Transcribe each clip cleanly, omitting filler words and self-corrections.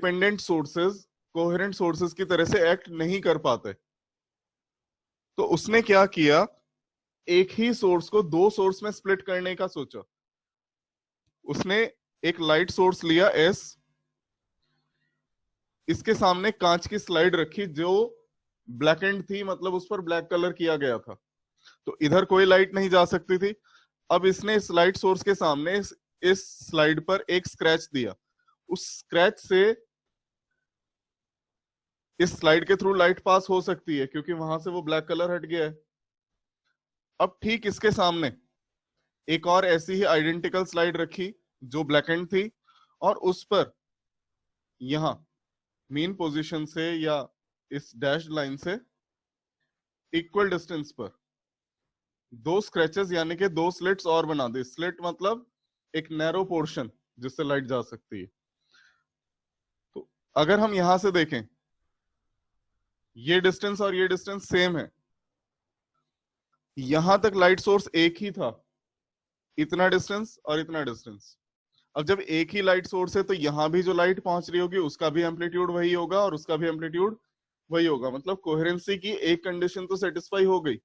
Independent sources coherent sources की तरह से एक्ट नहीं कर पाते। तो उसने क्या किया, एक ही सोर्स को दो सोर्स में स्प्लिट करने का सोचा। उसने एक लाइट सोर्स लिया एस, इसके सामने कांच की स्लाइड रखी जो ब्लैक एंड थी, मतलब उस पर ब्लैक कलर किया गया था, तो इधर कोई लाइट नहीं जा सकती थी। अब इसने इस लाइट सोर्स के सामने इस स्लाइड पर एक स्क्रैच दिया, उस स्क्रैच से इस स्लाइड के थ्रू लाइट पास हो सकती है क्योंकि वहां से वो ब्लैक कलर हट गया है। अब ठीक इसके सामने एक और ऐसी ही आइडेंटिकल स्लाइड रखी जो ब्लैक एंड थी, और उस पर यहां मेन पोजीशन से या इस डैश लाइन से इक्वल डिस्टेंस पर दो स्क्रैचेस यानी कि दो स्लिट्स और बना दे। स्लिट मतलब एक नैरो पोर्शन जिससे लाइट जा सकती है। तो अगर हम यहां से देखें, ये डिस्टेंस और ये डिस्टेंस सेम है, यहां तक लाइट सोर्स एक ही था, इतना डिस्टेंस और इतना डिस्टेंस। अब जब एक ही लाइट सोर्स है तो यहां भी जो लाइट पहुंच रही होगी उसका भी एम्पलीट्यूड वही होगा और उसका भी एम्पलीट्यूड वही होगा। मतलब कोहेरेंसी की एक कंडीशन तो सेटिस्फाई हो गई,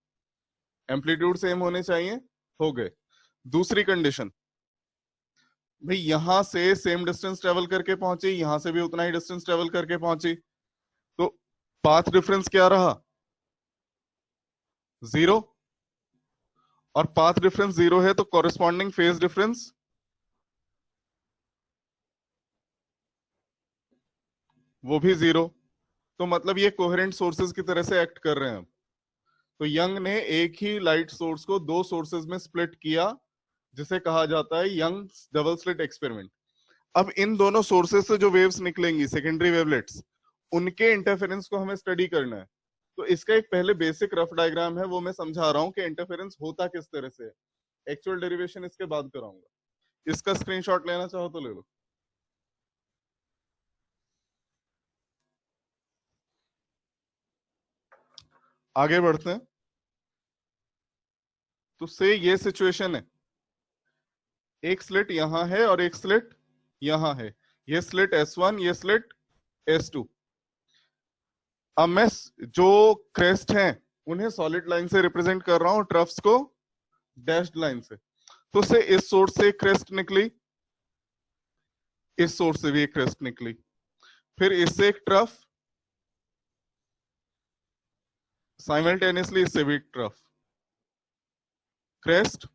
एम्पलीट्यूड सेम होने चाहिए, हो गए। दूसरी कंडीशन, भाई यहां से सेम डिस्टेंस ट्रेवल करके पहुंची, यहां से भी उतना ही डिस्टेंस ट्रेवल करके पहुंची, तो पाथ डिफरेंस क्या रहा, 0। और पाथ डिफरेंस 0 है तो कॉरेस्पॉन्डिंग फेज डिफरेंस वो भी 0। तो मतलब ये कोहेरेंट सोर्सेज की तरह से एक्ट कर रहे हैं। तो यंग ने एक ही लाइट सोर्स को दो सोर्सेज में स्प्लिट किया, जिसे कहा जाता है यंग्स डबल स्लिट एक्सपेरिमेंट। अब इन दोनों सोर्सेज से जो वेव्स निकलेंगी, सेकेंडरी वेवलेट्स, उनके इंटरफेरेंस को हमें स्टडी करना है। तो इसका एक पहले बेसिक रफ डायग्राम है, वो मैं समझा रहा हूं कि इंटरफेरेंस होता किस तरह से है। एक्चुअल डेरिवेशन इसके बाद कराऊंगा। इसका स्क्रीनशॉट लेना चाहो तो ले लो। आगे बढ़ते हैं। तो से ये सिचुएशन है, एक स्लिट यहां है और एक स्लिट यहां है, ये स्लिट S1, ये स्लिट S2। अब मैं जो क्रेस्ट हैं उन्हें सॉलिड लाइन से रिप्रेजेंट कर रहा हूं, ट्रफ्स को डैश्ड लाइन से। तो से इस सोर्स से एक क्रेस्ट निकली, इस सोर्स से भी एक क्रेस्ट निकली, फिर इससे एक ट्रफ, साइमल्टेनियसली इससे भी एक ट्रफ, क्रेस्ट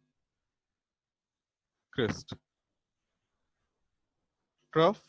क्रेस्ट ट्रफ,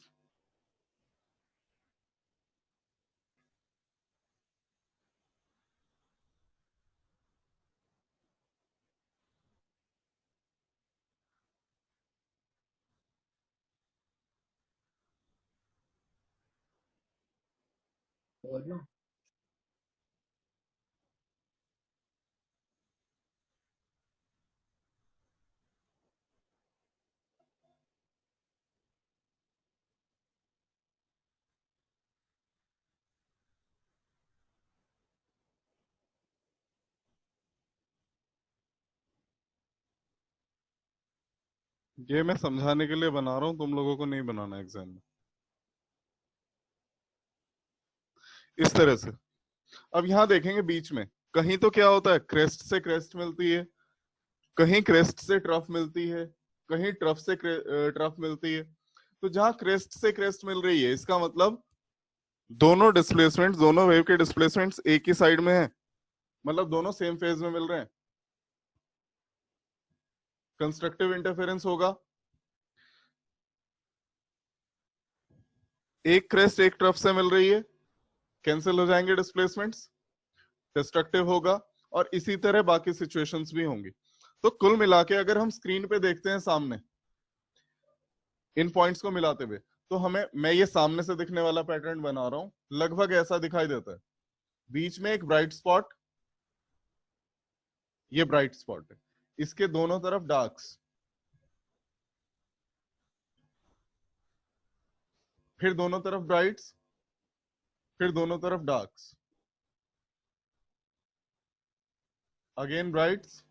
ये मैं समझाने के लिए बना रहा हूं, तुम लोगों को नहीं बनाना एग्जाम में इस तरह से। अब यहां देखेंगे बीच में कहीं तो क्या होता है, क्रेस्ट से क्रेस्ट मिलती है, कहीं क्रेस्ट से ट्रफ मिलती है, कहीं ट्रफ से ट्रफ मिलती है। तो जहां क्रेस्ट से क्रेस्ट मिल रही है, इसका मतलब दोनों डिस्प्लेसमेंट्स, दोनों वेव के डिस्प्लेसमेंट्स एक ही साइड में है, मतलब दोनों सेम फेज में मिल रहे हैं, कंस्ट्रक्टिव इंटरफेरेंस होगा। एक क्रेस्ट एक ट्रफ से मिल रही है, कैंसिल हो जाएंगे डिस्प्लेसमेंट्स, डिस्ट्रक्टिव होगा। और इसी तरह बाकी सिचुएशंस भी होंगी। तो कुल मिला के अगर हम स्क्रीन पे देखते हैं सामने इन पॉइंट्स को मिलाते हुए, तो हमें, मैं ये सामने से दिखने वाला पैटर्न बना रहा हूं, लगभग ऐसा दिखाई देता है। बीच में एक ब्राइट स्पॉट, ये ब्राइट स्पॉट है, इसके दोनों तरफ डार्क्स, फिर दोनों तरफ ब्राइट्स, फिर दोनों तरफ डार्क्स, अगेन ब्राइट्स,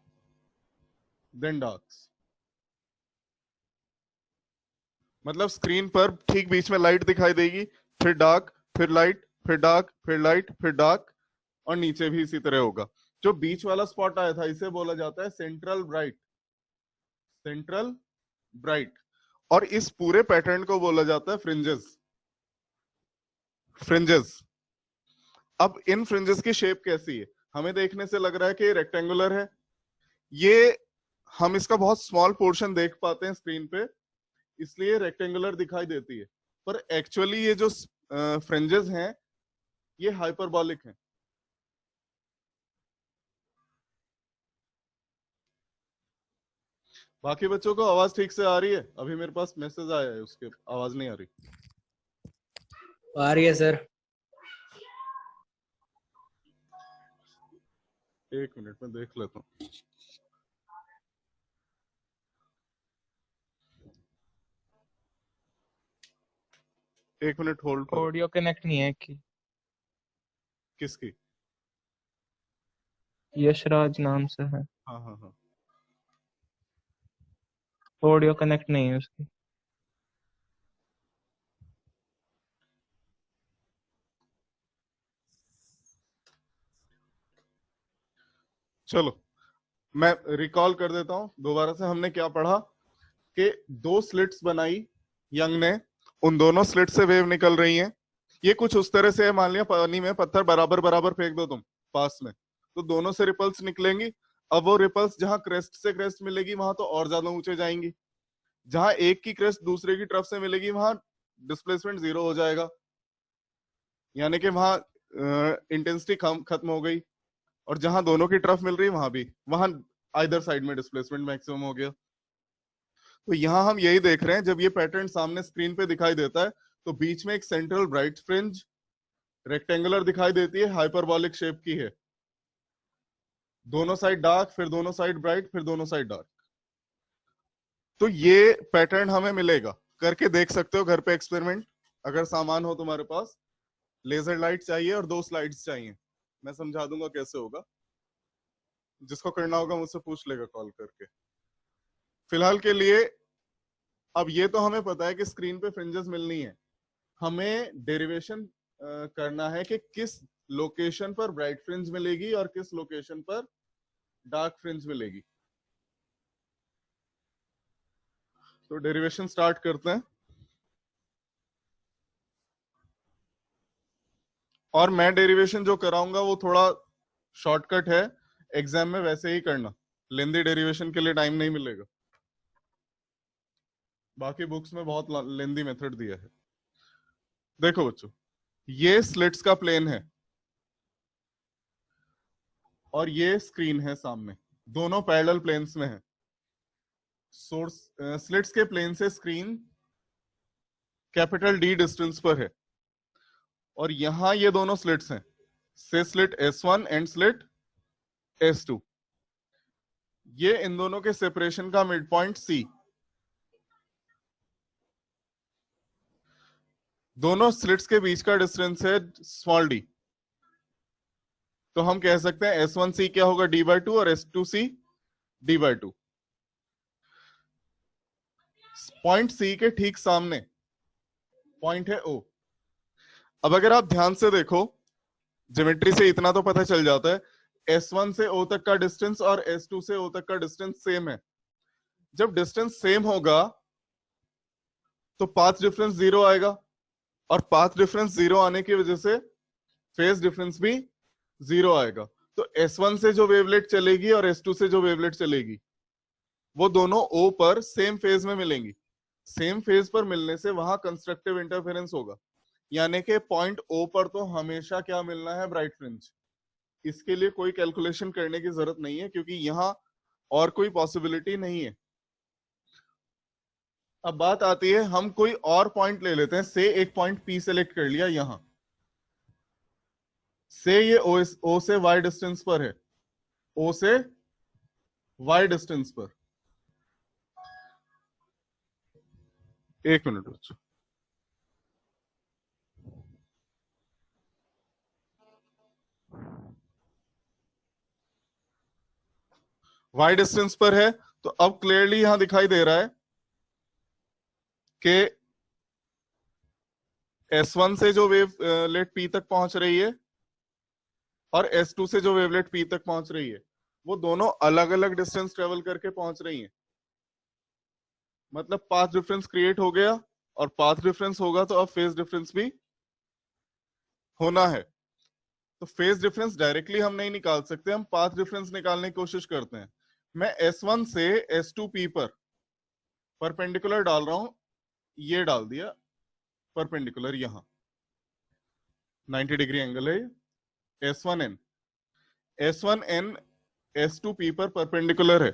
देन डार्क्स। मतलब स्क्रीन पर ठीक बीच में लाइट दिखाई देगी, फिर डार्क, फिर लाइट, फिर डार्क, फिर लाइट, फिर डार्क, और नीचे भी इसी तरह होगा। जो बीच वाला स्पॉट आया था इसे बोला जाता है सेंट्रल ब्राइट, सेंट्रल ब्राइट। और इस पूरे पैटर्न को बोला जाता है फ्रिंजेस, फ्रिंजेस। अब इन फ्रिंजेस की शेप कैसी है? हमें देखने से लग रहा है कि रेक्टेंगुलर है। ये हम इसका बहुत स्मॉल पोर्शन देख पाते हैं स्क्रीन पे, इसलिए रेक्टेंगुलर दिखाई देती है, पर एक्चुअली ये जो फ्रिंजेस हैं ये हाइपरबॉलिक हैं। बाकी बच्चों को आवाज ठीक से आ रही है? अभी मेरे पास मैसेज आया है, उसके आवाज नहीं आ रही। आ रही है सर। एक मिनट में देख लेता हूँ। एक मिनट होल्ड करो। ऑडियो कनेक्ट नहीं है कि किसकी? यशराज नाम से है, हाँ हाँ हाँ। ऑडियो कनेक्ट नहीं है उसकी। चलो मैं रिकॉल कर देता हूँ दोबारा से। हमने क्या पढ़ा कि दो स्लिट्स बनाई यंग ने, उन दोनों स्लिट से वेव निकल रही हैं। ये कुछ उस तरह से है, मान लिया पानी में पत्थर बराबर बराबर फेंक दो तुम पास में, तो दोनों से रिपल्स निकलेंगी। अब वो रिपल्स जहां क्रेस्ट से क्रेस्ट मिलेगी वहां तो और ज्यादा ऊंचे जाएंगी, जहां एक की क्रेस्ट दूसरे की तरफ से मिलेगी वहां डिस्प्लेसमेंट 0 हो जाएगा, यानी कि वहां इंटेंसिटी खत्म हो गई। और जहां दोनों की तरफ मिल रही वहां भी, वहां आइदर साइड में डिस्प्लेसमेंट मैक्सिमम हो गया। तो यहां हम यही देख रहे हैं, जब ये पैटर्न सामने स्क्रीन पे दिखाई देता है तो बीच में एक सेंट्रल ब्राइट फ्रिंज रेक्टेंगुलर दिखाई देती है, हाइपरबॉलिक शेप की है, दोनों साइड डार्क, फिर दोनों साइड ब्राइट, फिर दोनों साइड डार्क। तो ये पैटर्न हमें मिलेगा, करके देख सकते हो घर पे एक्सपेरिमेंट, अगर सामान हो तुम्हारे पास। लेजर लाइट चाहिए और 2 स्लाइड्स चाहिए, मैं समझा दूंगा कैसे होगा। जिसको करना होगा मुझसे पूछ लेगा कॉल करके। फिलहाल के लिए अब ये तो हमें पता है कि स्क्रीन पे फ्रिंजेस मिलनी है, हमें डेरिवेशन करना है कि किस लोकेशन पर ब्राइट फ्रिंज मिलेगी और किस लोकेशन पर डार्क फ्रिंज मिलेगी। तो डेरिवेशन स्टार्ट करते हैं। और मैं डेरिवेशन जो कराऊंगा वो थोड़ा शॉर्टकट है, एग्जाम में वैसे ही करना, लेंदी डेरिवेशन के लिए टाइम नहीं मिलेगा। बाकी बुक्स में बहुत लेंदी मेथड दिया है। देखो बच्चों, ये स्लिट्स का प्लेन है और ये स्क्रीन है सामने, दोनों पैरेलल प्लेन्स में है। सोर्स स्लिट्स के प्लेन से स्क्रीन कैपिटल डी डिस्टेंस पर है, और यहां ये दोनों स्लिट्स हैं, से slit S1 and slit S2। ये इन दोनों के सेपरेशन का मिड पॉइंट C। दोनों स्लिट्स के बीच का डिस्टेंस है स्मॉल d। तो हम कह सकते हैं S1C क्या होगा, d/2, और S2C d/2। पॉइंट C के ठीक सामने पॉइंट है O। अब अगर आप ध्यान से देखो, ज्योमेट्री से इतना तो पता चल जाता है, S1 से O तक का डिस्टेंस और S2 से O तक का डिस्टेंस सेम है। जब डिस्टेंस सेम होगा तो पाथ डिफरेंस 0 आएगा, और पाथ डिफरेंस 0 आने की वजह से फेज डिफरेंस भी 0 आएगा। तो S1 से जो वेवलेट चलेगी और S2 से जो वेवलेट चलेगी वो दोनों O पर सेम फेज में मिलेंगी। सेम फेज पर मिलने से वहां कंस्ट्रक्टिव इंटरफेरेंस होगा, यानी कि पॉइंट O पर तो हमेशा क्या मिलना है, ब्राइट फ्रिंज। इसके लिए कोई कैलकुलेशन करने की जरूरत नहीं है, क्योंकि यहां और कोई पॉसिबिलिटी नहीं है। अब बात आती है, हम कोई और पॉइंट ले लेते हैं, से एक पॉइंट P सेलेक्ट कर लिया यहां से, ये O से Y डिस्टेंस पर है, O से Y डिस्टेंस पर। एक मिनट बच्चों, Y डिस्टेंस पर है। तो अब क्लियरली यहां दिखाई दे रहा है कि S1 से जो वेवलेट P तक पहुंच रही है और S2 से जो वेवलेट P तक पहुंच रही है, वो दोनों अलग अलग डिस्टेंस ट्रेवल करके पहुंच रही हैं। मतलब पाथ डिफरेंस क्रिएट हो गया, और पाथ डिफरेंस होगा तो अब फेज डिफरेंस भी होना है। तो फेज डिफरेंस डायरेक्टली हम नहीं निकाल सकते, हम पाथ डिफरेंस निकालने की कोशिश करते हैं। मैं S1 से S2P पर परपेंडिकुलर डाल रहा हूं, ये डाल दिया परपेंडिकुलर, यहां 90 डिग्री एंगल है। S1N S2P पर परपेंडिकुलर है।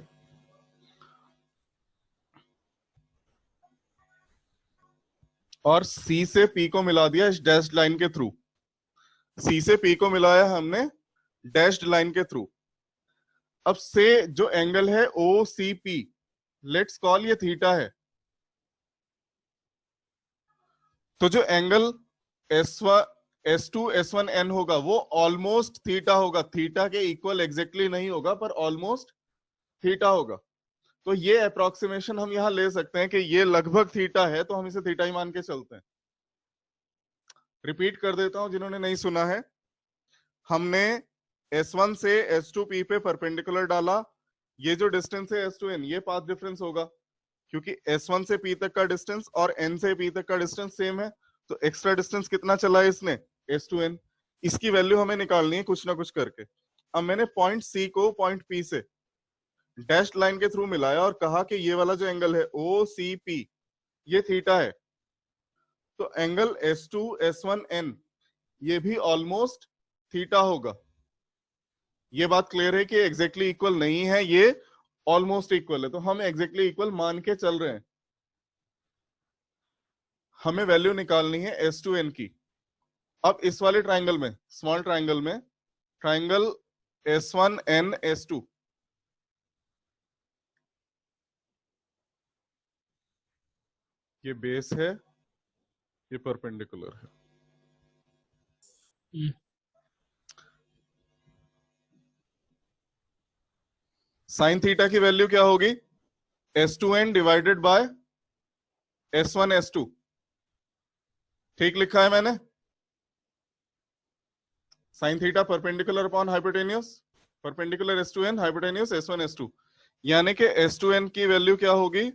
और C से P को मिला दिया इस डैश्ड लाइन के थ्रू। C से P को मिलाया हमने डैश्ड लाइन के थ्रू। अब से जो एंगल है OCP, लेट्स कॉल ये थीटा है। तो जो एंगल S2 S1N होगा वो ऑलमोस्ट थीटा होगा। थीटा के इक्वल एग्जैक्टली नहीं होगा, पर ऑलमोस्ट थीटा होगा। तो ये अप्रोक्सीमेशन हम यहां ले सकते हैं कि ये लगभग थीटा है, तो हम इसे थीटा ही मान के चलते हैं। रिपीट कर देता हूं जिन्होंने नहीं सुना है। हमने S1 से S2P पे परपेंडिकुलर डाला, ये जो डिस्टेंस है S2N, ये पाथ डिफरेंस होगा, क्योंकि S1 से P तक का डिस्टेंस और N से P तक का डिस्टेंस सेम है। तो एक्स्ट्रा डिस्टेंस कितना चला है इसने, S2N। इसकी वैल्यू हमें निकालनी है कुछ ना कुछ करके। अब मैंने पॉइंट C को पॉइंट P से डैश लाइन के थ्रू मिलाया और कहा कि ये वाला जो एंगल है OCP, ये थीटा है। तो एंगल S2 S1N ये भी ऑलमोस्ट थीटा होगा। ये बात क्लियर है कि एग्जैक्टली इक्वल नहीं है, ये ऑलमोस्ट इक्वल है। तो हम एग्जैक्टली इक्वल मान के चल रहे हैं। हमें वैल्यू निकालनी है S2N की। अब इस वाले ट्राइंगल में, स्मॉल ट्राइंगल में, ट्राइंगल S1N S2, ये बेस है, ये परपेंडिकुलर है। साइन थीटा की वैल्यू क्या होगी, S2N divided by S1 S2। ठीक लिखा है मैंने, sine theta perpendicular upon hypotenuse, perpendicular S2N, hypotenuse S1 S2। यानी कि S2N की वैल्यू क्या होगी,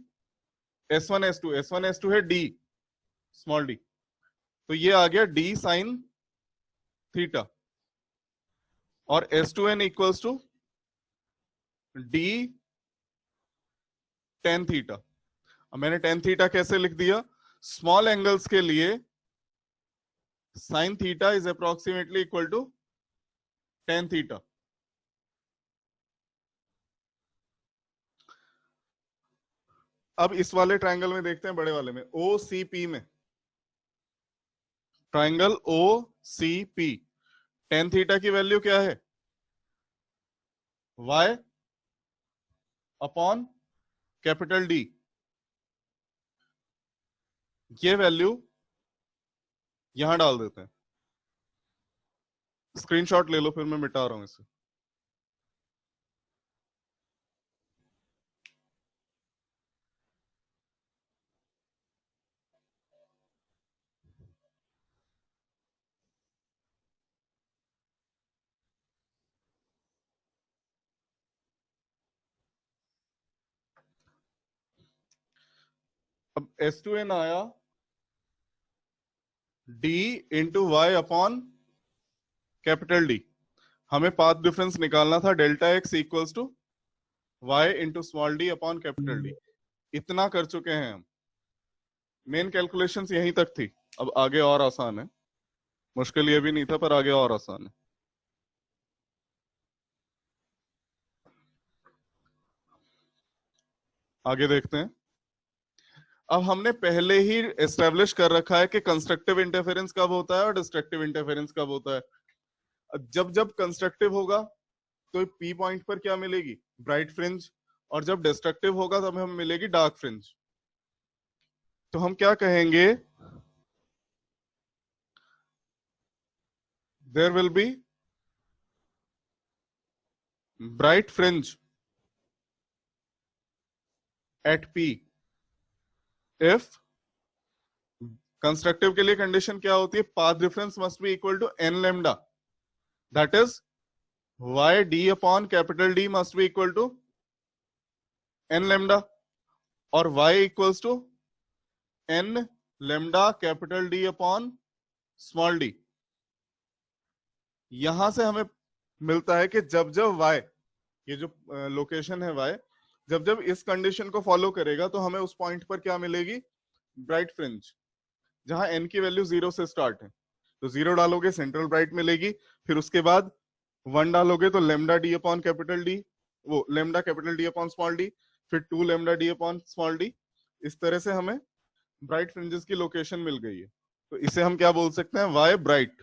S1 S2, S1 S2 है D, स्मॉल d, तो ये आ गया D साइन थीटा, और S2N equals to D tan theta. अब मैंने टेन थीटा कैसे लिख दिया, स्मॉल एंगल्स के लिए sine theta is approximately equal to tan theta. अब इस वाले ट्रायंगल में देखते हैं, बड़े वाले में, OCP में, ट्रायंगल OCP, टेन थीटा की वैल्यू क्या है, Y अपॉन कैपिटल D। ये वैल्यू यहां डाल देते हैं। स्क्रीनशॉट ले लो, फिर मैं मिटा रहा हूं इसे। अब S2N आया D into y upon capital D। हमें पाथ डिफरेंस निकालना था, delta x equals to y into small d upon capital D। इतना कर चुके हैं हम, मेन कैलकुलेशंस यहीं तक थी। अब आगे और आसान है, मुश्किल ये भी नहीं था, पर आगे और आसान है। आगे देखते हैं। अब हमने पहले ही एस्टेब्लिश कर रखा है कि कंस्ट्रक्टिव इंटरफेरेंस कब होता है और डिस्ट्रक्टिव इंटरफेरेंस कब होता है। जब जब कंस्ट्रक्टिव होगा तो पी पॉइंट पर क्या मिलेगी, ब्राइट फ्रिंज, और जब डिस्ट्रक्टिव होगा तब हमें मिलेगी डार्क फ्रिंज। तो हम क्या कहेंगे, there will be bright fringe at P if constructive के लिए कंडीशन क्या होती है? Path difference must be equal to n lambda, that is y d upon capital D must be equal to n lambda, और y equals to n lambda capital D upon small d। यहां से हमें मिलता है कि जब जब y, ये जो लोकेशन है y, जब जब इस कंडीशन को फॉलो करेगा तो हमें उस पॉइंट पर क्या मिलेगी? ब्राइट फ्रिंज, जहां n की वैल्यू 0 से स्टार्ट है। तो 0 डालोगे सेंट्रल ब्राइट मिलेगी, फिर उसके बाद 1 डालोगे तो lambda D upon capital D, वो lambda capital D upon small d, फिर 2 lambda D upon small d. इस तरह से हमें ब्राइट फ्रिंजेस की लोकेशन मिल गई है। तो इसे हम क्या बोल सकते हैं? Y bright,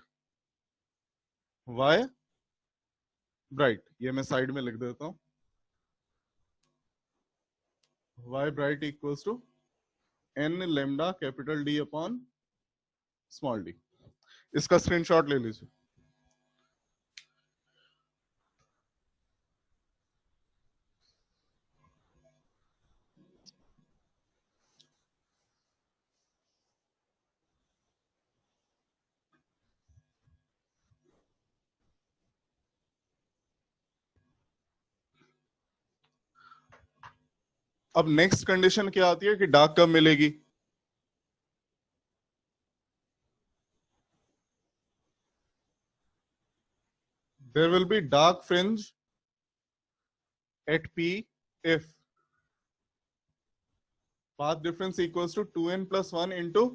y bright. ये मैं साइड में लिख देता हूं, y bright equals to n lambda capital D upon small d। इसका स्क्रीनशॉट ले लीजिए। अब नेक्स्ट कंडीशन क्या आती है कि डार्क कब मिलेगी? There will be dark fringe at P if path difference equals to 2n plus 1 into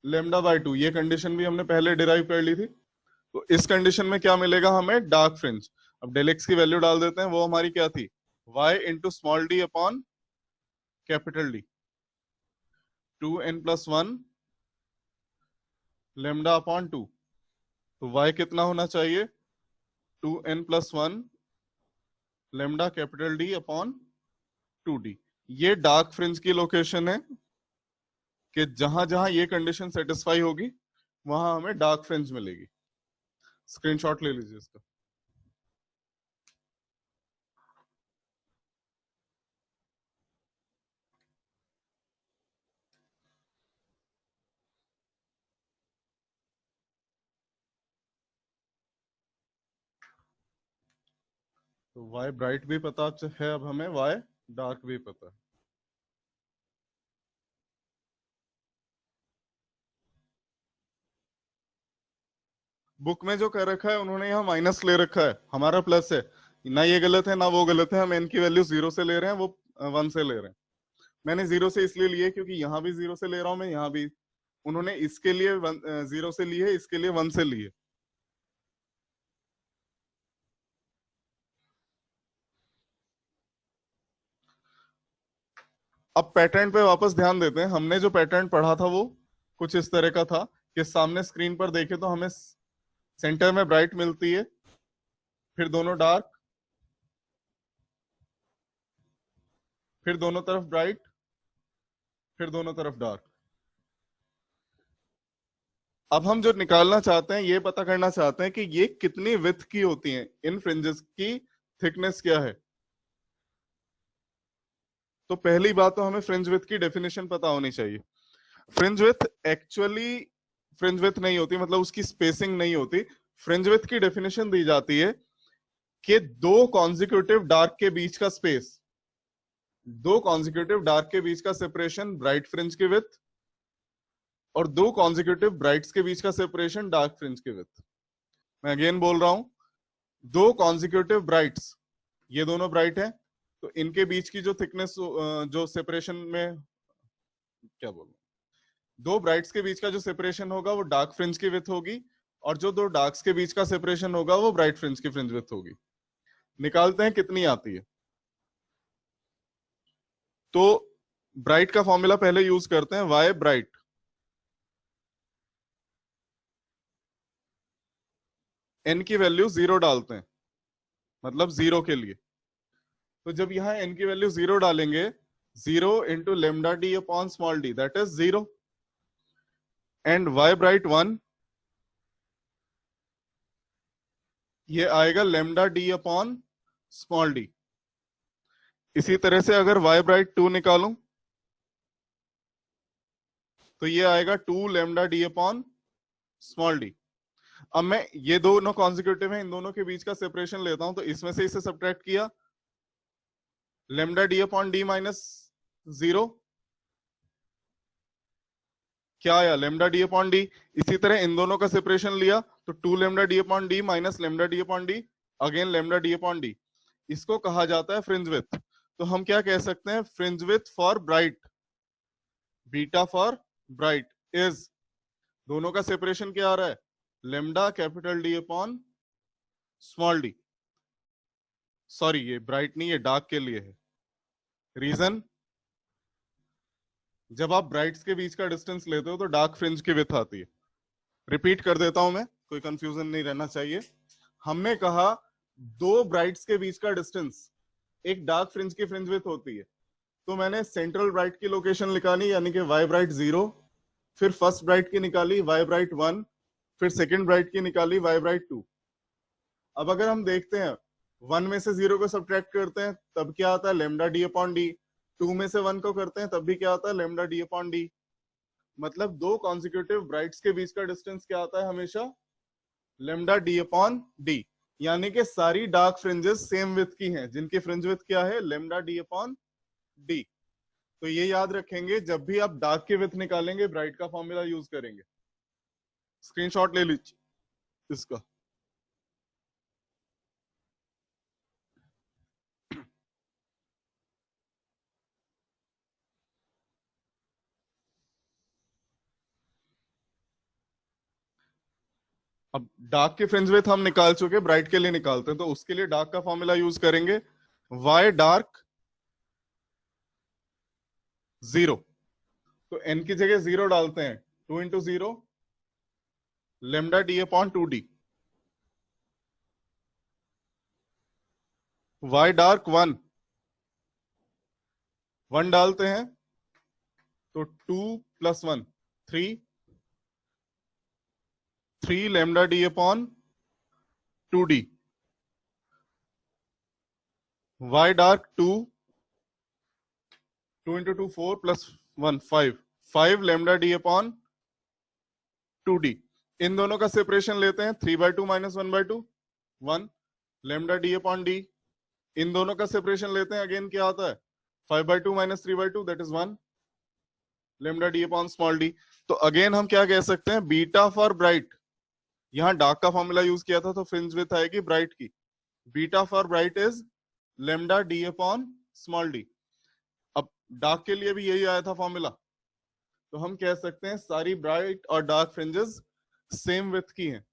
lambda by 2। ये कंडीशन भी हमने पहले डिराइव कर ली थी। तो इस कंडीशन में क्या मिलेगा हमें? Dark fringe. अब डेल एक्स की वैल्यू डाल देते हैं, वो हमारी क्या थी? y into small d upon capital D, 2n plus 1 lambda upon 2। तो y कितना होना चाहिए? 2n plus 1 lambda capital D upon 2d। ये डार्क फ्रिंज की लोकेशन है कि जहां जहां ये कंडीशन सेटिस्फाई होगी वहां हमें डार्क फ्रिंज मिलेगी। स्क्रीनशॉट ले लीजिए इसका। तो वाई ब्राइट भी पता है, अब हमें वाई डार्क भी पता है। बुक में जो कर रखा है उन्होंने यहाँ माइनस ले रखा है, हमारा प्लस है ना। ये गलत है ना वो गलत है। हम n की वैल्यू 0 से ले रहे हैं, वो 1 से ले रहे हैं। मैंने 0 से इसलिए लिए क्योंकि यहाँ भी 0 से ले रहा हूं मैं, यहाँ भी। उन्होंने इसके लिए 0 से ली है, इसके लिए 1 से ली है। अब पैटर्न पे वापस ध्यान देते हैं। हमने जो पैटर्न पढ़ा था वो कुछ इस तरह का था कि सामने स्क्रीन पर देखे तो हमें सेंटर में ब्राइट मिलती है, फिर दोनों डार्क, फिर दोनों तरफ ब्राइट, फिर दोनों तरफ डार्क। अब हम जो निकालना चाहते हैं, ये पता करना चाहते हैं कि ये कितनी विड्थ की होती हैं, इन फ्रिंजेस की थिकनेस क्या है। तो पहली बात तो हमें फ्रिंज विड्थ की डेफिनेशन पता होनी चाहिए। Fringe width actually fringe width नहीं होती, मतलब उसकी स्पेसिंग नहीं होती। फ्रिंज विड्थ की डेफिनेशन दी जाती है कि दो कॉन्जिक्यूटिव डार्क के बीच का स्पेस, दो कॉन्जिक्यूटिव डार्क के बीच का सेपरेशन ब्राइट फ्रिंज की विड्थ, और दो कॉन्जिक्यूटिव ब्राइट्स के बीच का सेपरेशन डार्क फ्रिंज की विड्थ। मैं अगेन बोल रहा हूं, दो कॉन्जिक्यूटिव ब्राइट्स, ये दोनों ब्राइट हैं, तो इनके बीच की जो थिकनेस, जो सेपरेशन में क्या बोलूं, दो ब्राइट्स के बीच का जो सेपरेशन होगा वो डार्क फ्रिंज की विड्थ होगी, और जो दो डार्क्स के बीच का सेपरेशन होगा वो ब्राइट फ्रिंज की फ्रिंज विड्थ होगी। निकालते हैं कितनी आती है। तो ब्राइट का फॉर्मूला पहले यूज करते हैं, वाई ब्राइट n की वैल्यू 0 डालते हैं, मतलब 0 के लिए। तो जब यहां n की वैल्यू 0 डालेंगे, 0 into lambda D upon small d, that is 0, and y bright 1, ये आएगा lambda D upon small d. इसी तरह से अगर वाई ब्राइट 2 निकालूं तो ये आएगा 2 lambda D upon small D. अब मैं ये दोनों कॉन्जिक्यूटिव है, इन दोनों के बीच का सेपरेशन लेता हूं, तो इसमें से इसे सब्ट्रैक्ट किया, lambda D upon D minus 0 क्या आया, लैम्डा डी अपॉन डी। इसी तरह इन दोनों का सेपरेशन लिया तो 2 lambda D upon D minus lambda D upon D, again lambda D upon D. इसको कहा जाता है फ्रिंज विड्थ। तो हम क्या कह सकते हैं, fringe width for bright, beta for bright is, दोनों का सेपरेशन क्या आ रहा है, lambda capital D upon small D. Sorry ये ब्राइट नहीं, ये डार्क के लिए है। रीजन, जब आप ब्राइट्स के बीच का डिस्टेंस लेते हो तो डार्क फ्रिंज की विड्थ आती है। रिपीट कर देता हूं मैं, कोई कंफ्यूजन नहीं रहना चाहिए। हमने कहा दो ब्राइट्स के बीच का डिस्टेंस एक डार्क फ्रिंज की फ्रिंज विड्थ होती है। तो मैंने सेंट्रल ब्राइट की लोकेशन निकाली, यानी कि वाई ब्राइट 0, फिर फर्स्ट ब्राइट की निकाली वाई ब्राइट 1, फिर सेकंड ब्राइट की निकाली वाई ब्राइट 2। अब अगर हम देखते हैं 1 में से 0 को सब्ट्रैक्ट करते हैं तब क्या आता है, लैम्डा डी अपॉन डी। 2 में से 1 को करते हैं तब भी क्या आता है, लैम्डा डी अपॉन डी। मतलब दो कॉन्जिक्यूटिव ब्राइट्स के बीच का डिस्टेंस क्या आता है हमेशा, लैम्डा डी अपॉन डी। यानी कि सारी डार्क फ्रिंजेस सेम विड्थ की हैं, जिनकी फ्रिंज विड्थ क्या है, लैम्डा डी अपॉन डी। तो ये याद रखेंगे, जब भी आप डार्क की विड्थ निकालेंगे ब्राइट का फॉर्मूला यूज करेंगे। स्क्रीनशॉट ले लीजिए इसका। अब डार्क की फ्रिंज विड्थ हम निकाल चुके, ब्राइट के लिए निकालते हैं, तो उसके लिए डार्क का फॉर्मूला यूज करेंगे, वाई डार्क 0। तो n की जगह 0 डालते हैं, 2 into 0 lambda D upon 2d। Y dark 1 डालते हैं तो 2 + 1 3 lambda D upon 2d। Y dark 2 into 2 4 + 1 5 lambda D upon 2d। इन दोनों का सेपरेशन लेते हैं, 3/2 - 1/2 1 लैम्डा डी अपॉन डी। इन दोनों का सेपरेशन लेते हैं, अगेन क्या आता है, 5/2 - 3/2 that is 1 lambda D upon small D. तो अगेन हम क्या कह सकते हैं, बीटा फॉर ब्राइट, यहां डार्क का फॉर्मूला यूज किया था तो फ्रिंज विड्थ आएगी ब्राइट की, beta for bright is lambda D upon small D. अब डार्क के लिए भी यही आया था फॉर्मूला, तो हम कह सकते हैं सारी ब्राइट और डार्क फ्रिंजेस सेम विड्थ की हैं।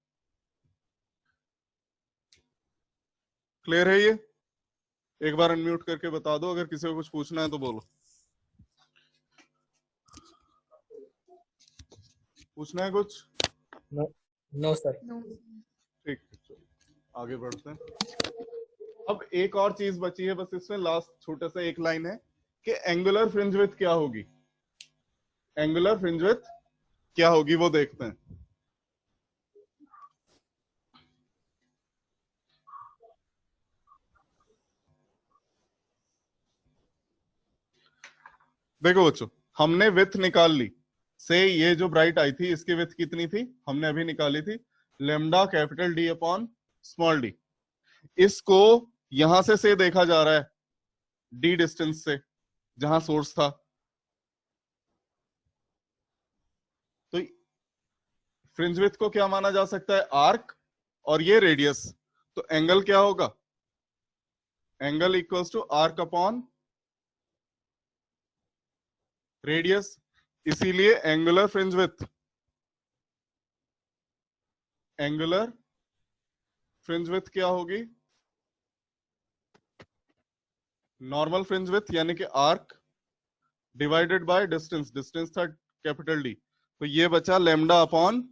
क्लियर है ये? एक बार अनम्यूट करके बता दो, अगर किसी को कुछ पूछना है तो बोलो। पूछना है कुछ? No sir. ठीक है, चलो आगे बढ़ते हैं। अब एक और चीज बची है बस, इसमें लास्ट छोटा सा एक लाइन है कि एंगुलर फ्रिंज विड्थ क्या होगी। एंगुलर फ्रिंज विड्थ क्या होगी वो देखते हैं। देखो बच्चों, हमने विड्थ निकाल ली, से ये जो ब्राइट आई थी इसकी विड्थ कितनी थी, हमने अभी निकाली थी, lambda capital D upon small D. इसको यहां से देखा जा रहा है, डी डिस्टेंस से, जहां सोर्स था। तो फ्रिंज विड्थ को क्या माना जा सकता है, आर्क, और ये रेडियस। तो एंगल क्या होगा, angle equals to arc upon radius. इसीलिए angular fringe width, angular fringe width क्या होगी, नॉर्मल फ्रिंज विड्थ यानी कि arc divided by distance, distance था कैपिटल डी, तो ये बचा लैम्डा अपॉन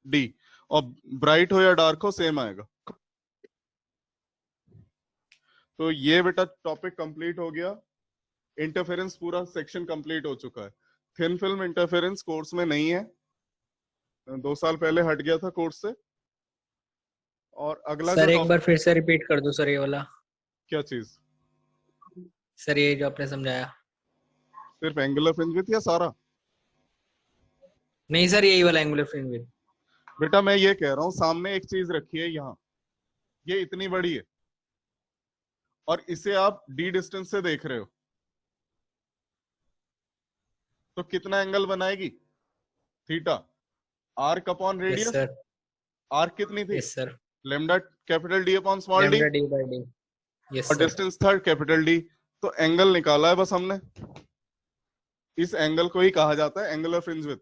डी। और ब्राइट हो या डार्क हो सेम आएगा। तो ये बेटा टॉपिक कंप्लीट हो गया। इंटरफेरेंस पूरा सेक्शन कंप्लीट हो चुका है। थिन फिल्म इंटरफेरेंस कोर्स में नहीं है, 2 साल पहले हट गया था कोर्स से। और अगला सर जो एक बार फिर से रिपीट कर दो सर ये वाला। क्या चीज सर ये जो आपने समझाया। सिर्फ एंगुलर फ्रिंज विड्थ या सारा? नहीं सर, यही वाला एंगुलर फ्रिंज विड्थ। बेटा मैं ये कह रहा हूं, सामने एक चीज रखी है यहाँ, ये इतनी बड़ी है और इसे आप डी डिस्टेंस से देख रहे हो, तो कितना एंगल बनाएगी? Theta. Arc upon yes radius, sir. Arc कितनी थी? Yes sir. Lambda capital D upon small d, lambda D by d. Yes और सर। डिस्टेंस था कैपिटल डी। तो एंगल निकाला है बस हमने। इस एंगल को ही कहा जाता है एंगुलर फ्रिंज विड्थ।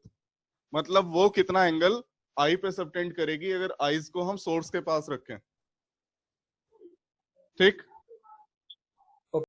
मतलब वो कितना एंगल आई पे सबटेंड करेगी अगर आईज को हम सोर्स के पास रखें। ठीक।